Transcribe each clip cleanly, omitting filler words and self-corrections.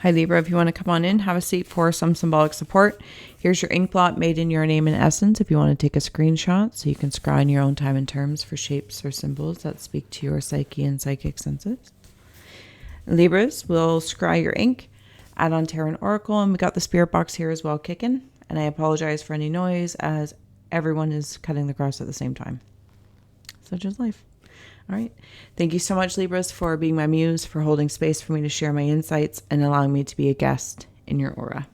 Hi Libra, if you want to come on in, have a seat for some symbolic support. Here's your ink blot made in your name and essence. If you want to take a screenshot so you can scry in your own time and terms for shapes or symbols that speak to your psyche and psychic senses. Libras will scry your ink, add on tarot and oracle, and we got the spirit box here as well kicking. And I apologize for any noise as everyone is cutting the grass at the same time. Such is life. All right. Thank you so much, Libras, for being my muse, for holding space for me to share my insights and allowing me to be a guest in your aura.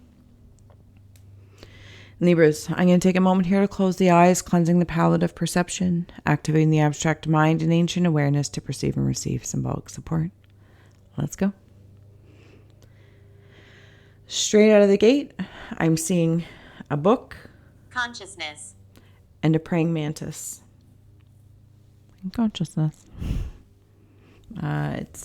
Libras, I'm going to take a moment here to close the eyes, cleansing the palette of perception, activating the abstract mind and ancient awareness to perceive and receive symbolic support. Let's go. Straight out of the gate, I'm seeing a book, consciousness, and a praying mantis. Consciousness. If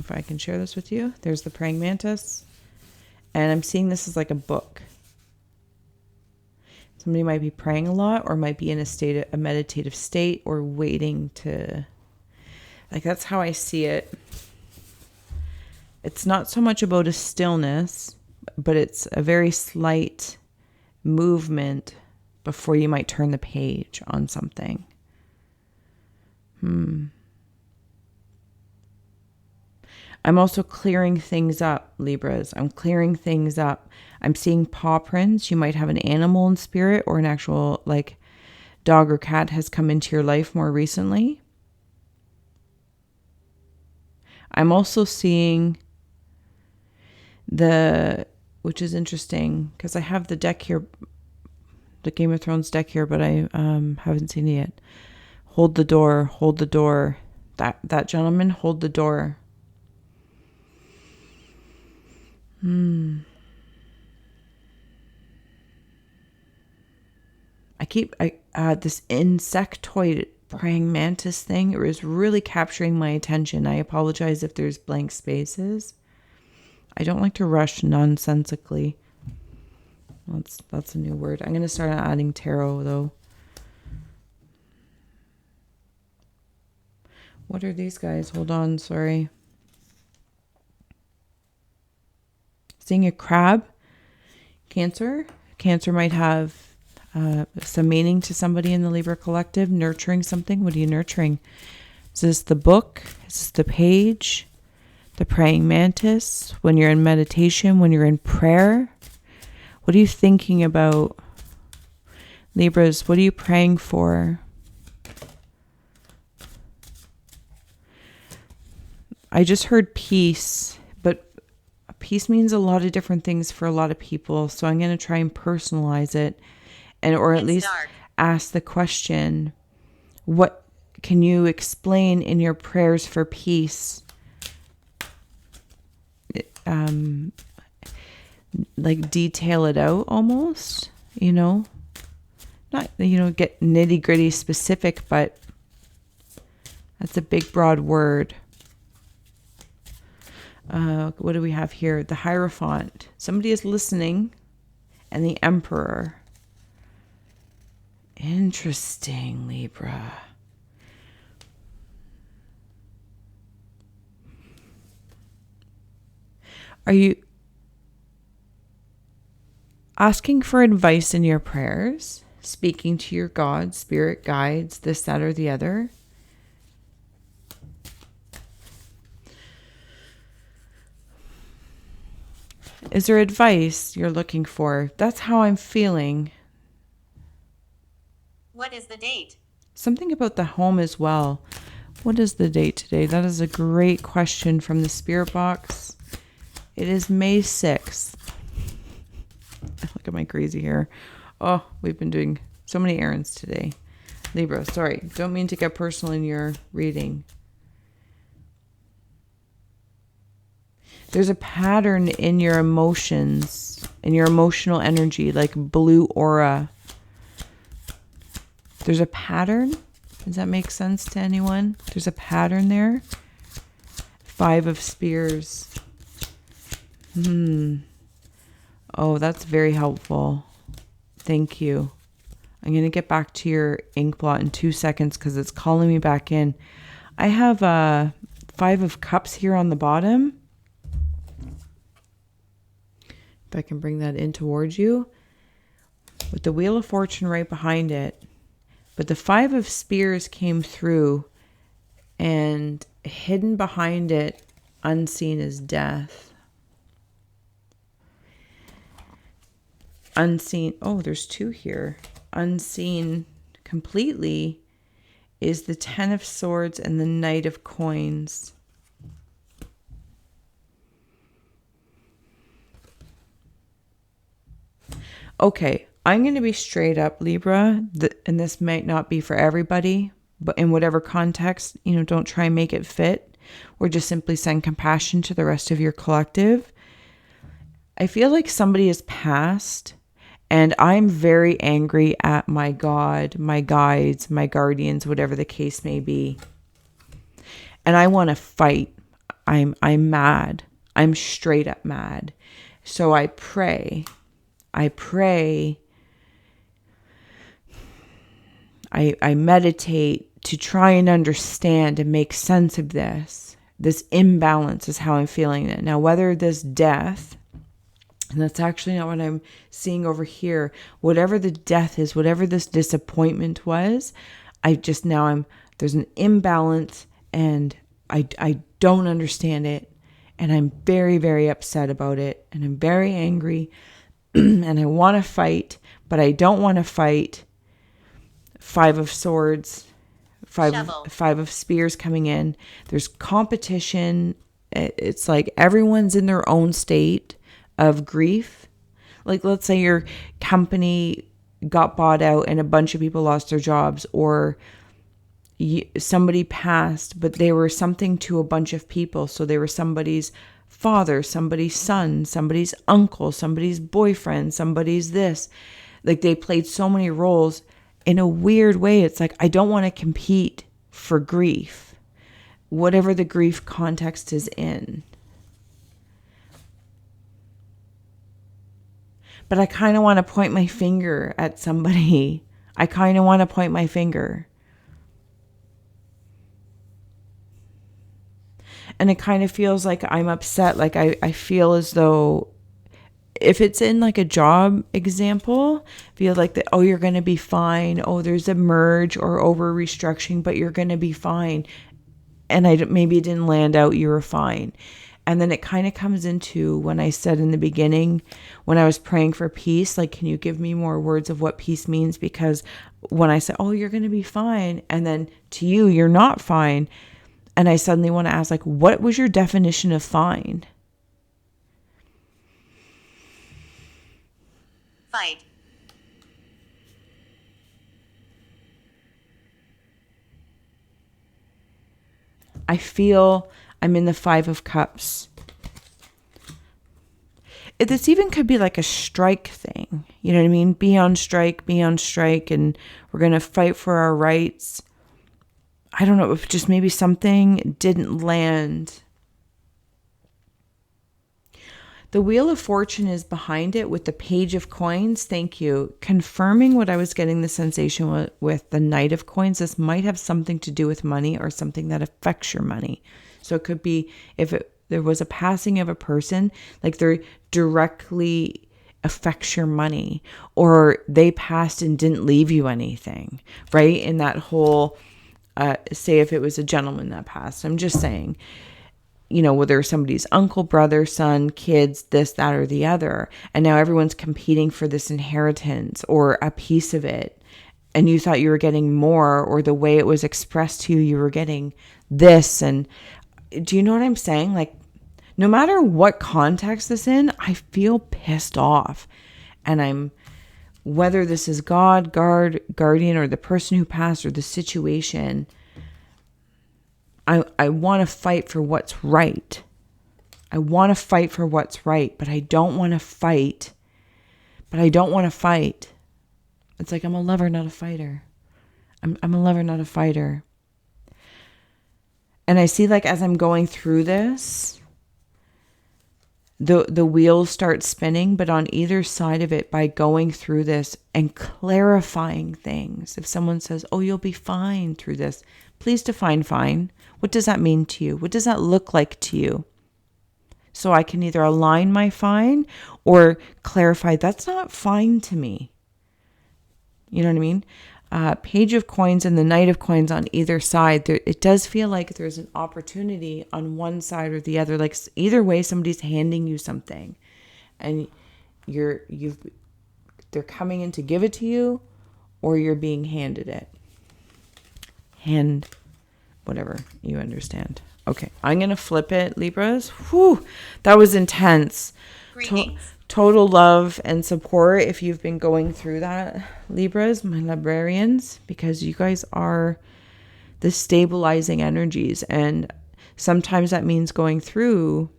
I can share this with you, there's the praying mantis, and I'm seeing this as like a book. Somebody might be praying a lot, or might be in a meditative state, or waiting to, like, that's how I see it. It's not so much about a stillness, but it's a very slight movement before you might turn the page on something. I'm also clearing things up, Libras. I'm clearing things up. I'm seeing paw prints. You might have an animal in spirit, or an actual, like, dog or cat has come into your life more recently. I'm also seeing which is interesting, because I have the deck here, the Game of Thrones deck here, but I haven't seen it yet. Hold the door, hold the door. That gentleman, hold the door. This insectoid praying mantis thing, it was really capturing my attention. I apologize if there's blank spaces. I don't like to rush nonsensically. That's a new word. I'm going to start adding tarot, though. What are these guys? Hold on, sorry. Seeing a crab. Cancer. Cancer might have some meaning to somebody in the Libra collective. Nurturing something. What are you nurturing? Is this the book? Is this the page? The praying mantis? When you're in meditation, when you're in prayer? What are you thinking about? Libras, what are you praying for? I just heard peace, but peace means a lot of different things for a lot of people. So I'm going to try and personalize it, or at least ask the question, what can you explain in your prayers for peace? Like detail it out almost, not, get nitty gritty specific, but that's a big, broad word. What do we have here? The Hierophant. Somebody is listening, and the Emperor. Interesting, Libra. Are you asking for advice in your prayers? Speaking to your God, spirit guides, this, that, or the other? Is there advice you're looking for? That's how I'm feeling. What is the date? Something about the home as well. What is the date today? That is a great question from the spirit box. It is May 6th. Look at my crazy hair. Oh, we've been doing so many errands today. Libra, sorry. Don't mean to get personal in your reading. There's a pattern in your emotions, in your emotional energy, like blue aura. There's a pattern. Does that make sense to anyone? There's a pattern there. 5 of Spears. Oh, that's very helpful. Thank you. I'm going to get back to your ink blot in 2 seconds because it's calling me back in. I have Five of Cups here on the bottom. If I can bring that in towards you. With the Wheel of Fortune right behind it. But the Five of Spears came through, and hidden behind it, unseen, is death. Unseen, oh, there's two here. Unseen completely is the Ten of Swords and the Knight of Coins. Okay, I'm going to be straight up, Libra, and this might not be for everybody, but in whatever context, don't try and make it fit, or just simply send compassion to the rest of your collective. I feel like somebody has passed, and I'm very angry at my God, my guides, my guardians, whatever the case may be. And I want to fight. I'm mad. I'm straight up mad. So I pray. I meditate to try and understand and make sense of this. This imbalance is how I'm feeling it. Now, whether this death, and that's actually not what I'm seeing over here, whatever the death is, whatever this disappointment was, there's an imbalance, and I don't understand it. And I'm very, very upset about it. And I'm very angry. And I want to fight, but I don't want to fight. Five of Swords, five of Spears coming in. There's competition. It's like everyone's in their own state of grief. Like, let's say your company got bought out and a bunch of people lost their jobs, or somebody passed, but they were something to a bunch of people. So they were somebody's father, somebody's son, somebody's uncle, somebody's boyfriend, somebody's this. Like, they played so many roles. In a weird way, it's like, I don't want to compete for grief, whatever the grief context is in. But I kind of want to point my finger at somebody. I kind of want to point my finger. And it kind of feels like I'm upset. Like I feel as though, if it's in like a job example, feel like that, oh, you're going to be fine. Oh, there's a merge or over restructuring, but you're going to be fine. And maybe it didn't land out, you were fine. And then it kind of comes into when I said in the beginning, when I was praying for peace, like, can you give me more words of what peace means? Because when I said, oh, you're going to be fine, and then to you, you're not fine. And I suddenly want to ask, like, what was your definition of fine? Fight. I feel I'm in the Five of Cups. This even could be like a strike thing. You know what I mean? Be on strike, and we're going to fight for our rights. I don't know if just maybe something didn't land. The Wheel of Fortune is behind it with the Page of Coins. Thank you. Confirming what I was getting the sensation with the Knight of Coins. This might have something to do with money or something that affects your money. So it could be if there was a passing of a person, like they're directly affects your money, or they passed and didn't leave you anything, right? In that whole, say if it was a gentleman that passed, I'm just saying, whether somebody's uncle, brother, son, kids, this, that, or the other. And now everyone's competing for this inheritance or a piece of it. And you thought you were getting more, or the way it was expressed to you, you were getting this. And do you know what I'm saying? Like, no matter what context this in, I feel pissed off. And whether this is God, guardian, or the person who passed, or the situation, I want to fight for what's right. I want to fight for what's right, but I don't want to fight. It's like I'm a lover, not a fighter. I'm a lover, not a fighter. And I see, like, as I'm going through this, the wheels start spinning, but on either side of it, by going through this and clarifying things. If someone says, oh, you'll be fine through this, Please define fine. What does that mean to you? What does that look like to you? So I can either align my fine or clarify that's not fine to me. You know what I mean? Page of coins and the Knight of coins on either side. It does feel like there's an opportunity on one side or the other. Like either way, somebody's handing you something, and they're coming in to give it to you, or you're being handed it. Whatever, you understand. Okay, I'm gonna flip it, Libras. Whew, that was intense. Total love and support if you've been going through that, Libras, my librarians, because you guys are the stabilizing energies. And sometimes that means going through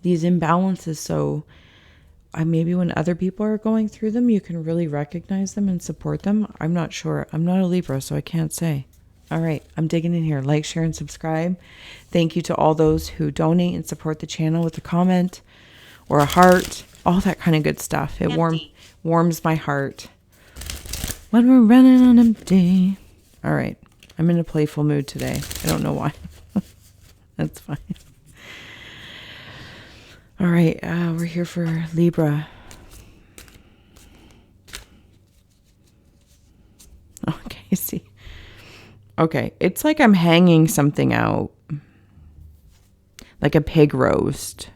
these imbalances. So maybe when other people are going through them, you can really recognize them and support them. I'm not sure. I'm not a Libra, so I can't say. All right, I'm digging in here. Like, share, and subscribe. Thank you to all those who donate and support the channel with a comment or a heart, all that kind of good stuff. It warms my heart when we're running on empty. All right, I'm in a playful mood today. I don't know why. That's fine. All right, we're here for Libra. Okay, see. Okay, it's like I'm hanging something out, like a pig roast.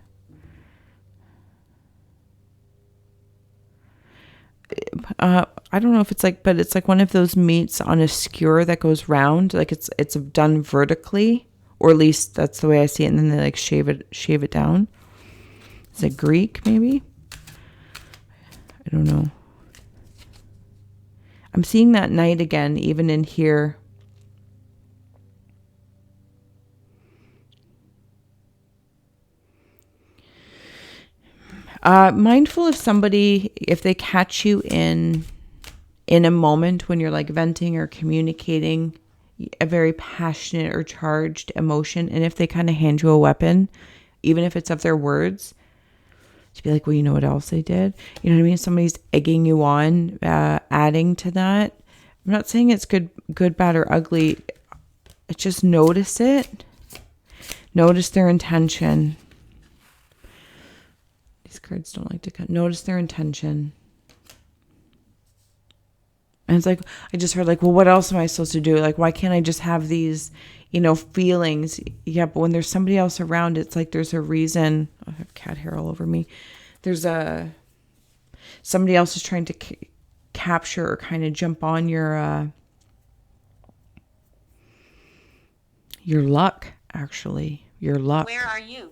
I don't know if it's like, but it's like one of those meats on a skewer that goes round, like it's done vertically, or at least that's the way I see it. And then they like shave it down. Is it Greek maybe? I don't know. I'm seeing that Knight again, even in here. Mindful of somebody, if they catch you in a moment when you're like venting or communicating a very passionate or charged emotion, and if they kind of hand you a weapon, even if it's of their words, to be like, well, you know what else they did? You know what I mean? Somebody's egging you on, adding to that. I'm not saying it's good, bad, or ugly. Just notice it. Notice their intention. These cards don't like to cut. Notice their intention. And it's like, I just heard like, well, what else am I supposed to do? Like, why can't I just have these, feelings? Yeah, but when there's somebody else around, it's like there's a reason. I have cat hair all over me. Somebody else is trying to capture or kind of jump on your luck, actually. Your luck. Where are you?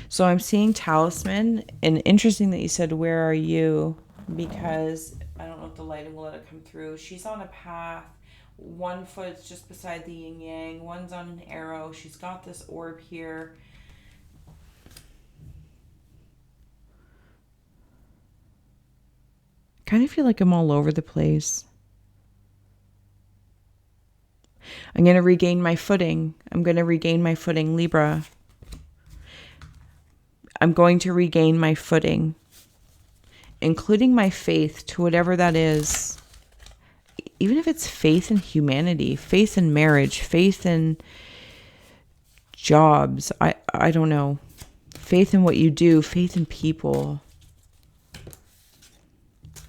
So I'm seeing talisman, and interesting that you said, where are you? Because I don't know if the lighting will let it come through. She's on a path. One foot's just beside the yin yang. One's on an arrow. She's got this orb here. Kind of feel like I'm all over the place. I'm going to regain my footing. Libra. I'm going to regain my footing, including my faith to whatever that is. Even if it's faith in humanity, faith in marriage, faith in jobs, I don't know. Faith in what you do, faith in people.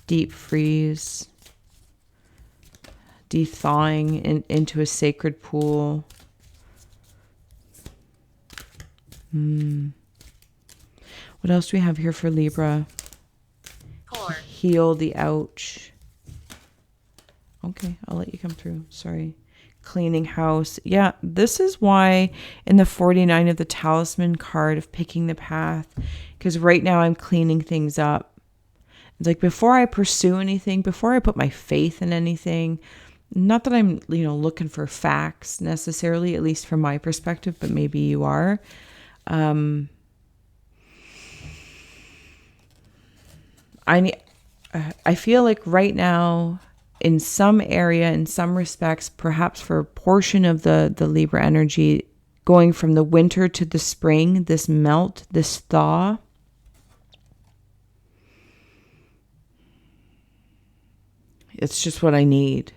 Deep freeze. Thawing into a sacred pool. What else do we have here for Libra? Core. Heal the ouch. Okay, I'll let you come through. Sorry. Cleaning house. Yeah, this is why in the 49 of the talisman card of picking the path, because right now I'm cleaning things up. It's like before I pursue anything, before I put my faith in anything, not that I'm, looking for facts necessarily, at least from my perspective, but maybe you are. I feel like right now, in some area, in some respects, perhaps for a portion of the Libra energy, going from the winter to the spring, this melt, this thaw, it's just what I need.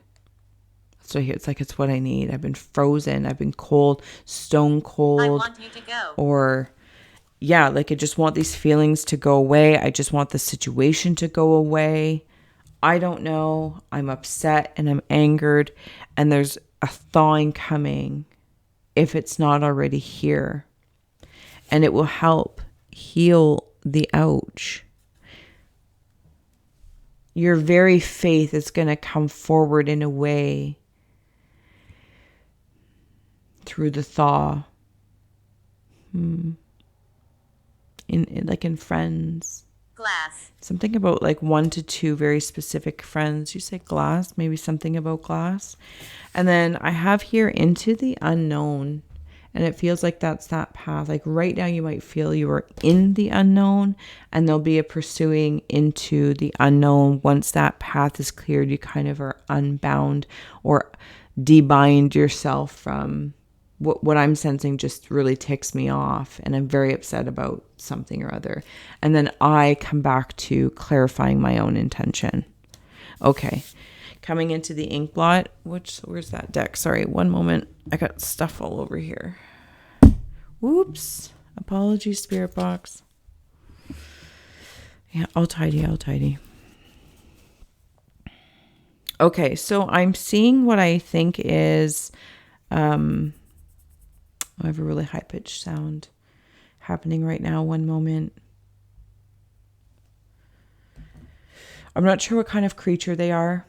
So here it's like, it's what I need. I've been frozen. I've been cold, stone I cold. want you to go. Or yeah, like I just want these feelings to go away. I just want the situation to go away. I don't know. I'm upset and I'm angered, and there's a thawing coming if it's not already here. And it will help heal the ouch. Your very faith is going to come forward in a way through the thaw. In like in friends. Glass. Something about like 1 to 2 very specific friends. You say glass, maybe something about glass. And then I have here into the unknown. And it feels like that's that path. Like right now you might feel you are in the unknown, and there'll be a pursuing into the unknown. Once that path is cleared, you kind of are unbound or debind yourself from what I'm sensing just really ticks me off, and I'm very upset about something or other. And then I come back to clarifying my own intention. Okay. Coming into the ink blot, where's that deck? Sorry, one moment. I got stuff all over here. Whoops. Apologies, spirit box. Yeah, I'll tidy. Okay, so I'm seeing what I think is I have a really high-pitched sound happening right now. One moment. I'm not sure what kind of creature they are,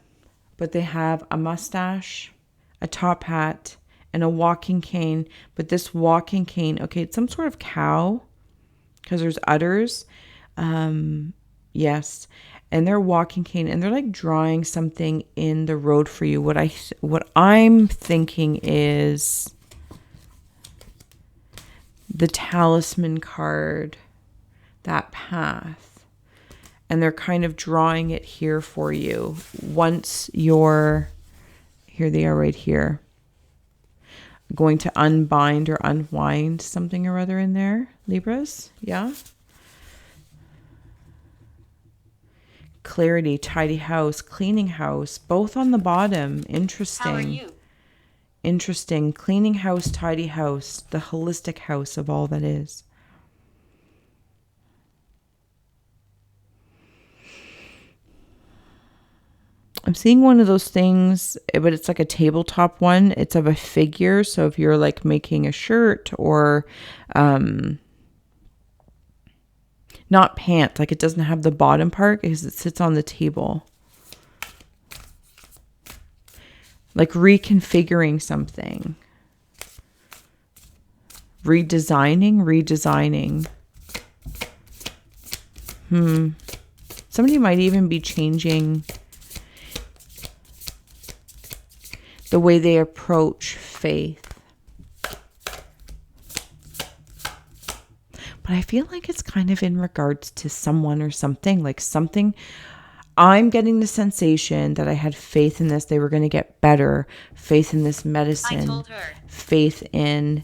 but they have a mustache, a top hat, and a walking cane. But this walking cane, okay, it's some sort of cow because there's udders. Yes. And they're walking cane, and they're like drawing something in the road for you. What I'm thinking is the talisman card, that path. And they're kind of drawing it here for you. Once you're, here they are right here, going to unbind or unwind something or other in there. Libras, yeah. Clarity, tidy house, cleaning house, both on the bottom. Interesting. How are you? Interesting. Cleaning house, tidy house, the holistic house of all that is. I'm seeing one of those things, but it's like a tabletop one. It's of a figure. So if you're like making a shirt or not pant, like it doesn't have the bottom part because it sits on the table. Like reconfiguring something. Redesigning. Somebody might even be changing the way they approach faith. But I feel like it's kind of in regards to someone or something, like something. I'm getting the sensation that I had faith in this. They were going to get better. Faith in this medicine. I told her. Faith in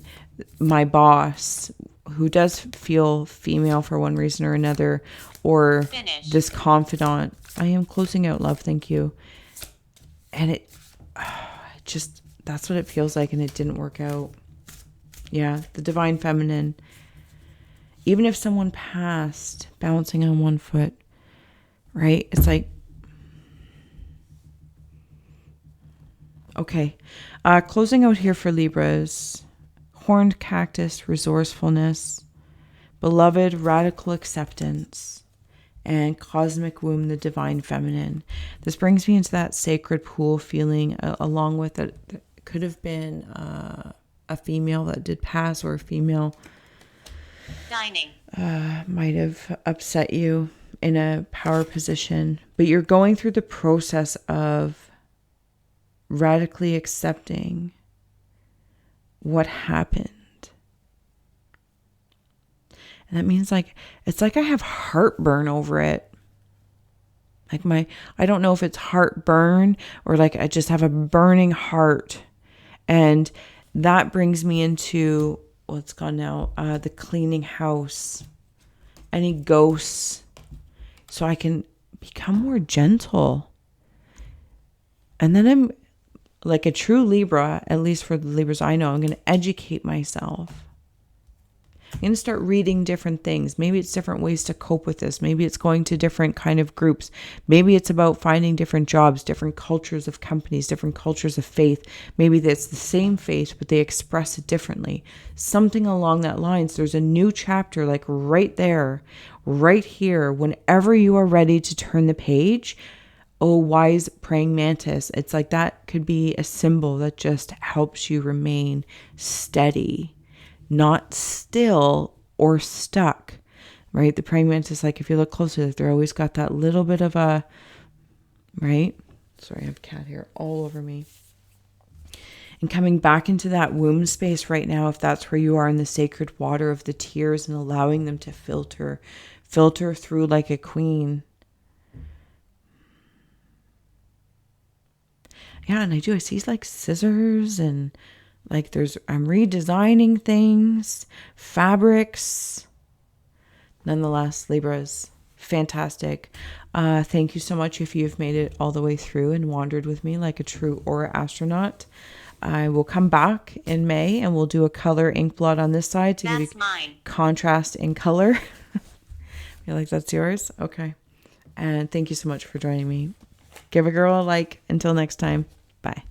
my boss, who does feel female for one reason or another, or Finish. this confidant. I am closing out, love. Thank you. And it just, that's what it feels like, and it didn't work out. Yeah, the divine feminine. Even if someone passed, balancing on one foot, right? It's like, okay. Closing out here for Libras. Horned cactus, resourcefulness. Beloved, radical acceptance. And cosmic womb, the divine feminine. This brings me into that sacred pool feeling, along with it. It could have been a female that did pass, or a female Dining. might have upset you in a power position. But you're going through the process of radically accepting what happened. And that means like, it's like I have heartburn over it. Like I don't know if it's heartburn or like I just have a burning heart. And that brings me into, well, it's gone now, the cleaning house. Any ghosts. So I can become more gentle. And then like a true Libra, at least for the Libras I know, I'm going to educate myself. I'm going to start reading different things. Maybe it's different ways to cope with this. Maybe it's going to different kind of groups. Maybe it's about finding different jobs, different cultures of companies, different cultures of faith. Maybe it's the same faith, but they express it differently. Something along that lines. There's a new chapter, like right there, right here. Whenever you are ready to turn the page, oh, wise praying mantis. It's like that could be a symbol that just helps you remain steady, not still or stuck, right? The praying mantis, like if you look closely, they're always got that little bit of a, right? Sorry, I have cat hair all over me. And coming back into that womb space right now, if that's where you are in the sacred water of the tears and allowing them to filter through like a queen. Yeah, and I see like scissors and like I'm redesigning things, fabrics. Nonetheless, Libras, fantastic. Thank you so much if you've made it all the way through and wandered with me like a true aura astronaut. I will come back in May and we'll do a color ink blot on this side to give you contrast in color. You're like, that's yours? Okay. And thank you so much for joining me. Give a girl a like. Until next time. Bye.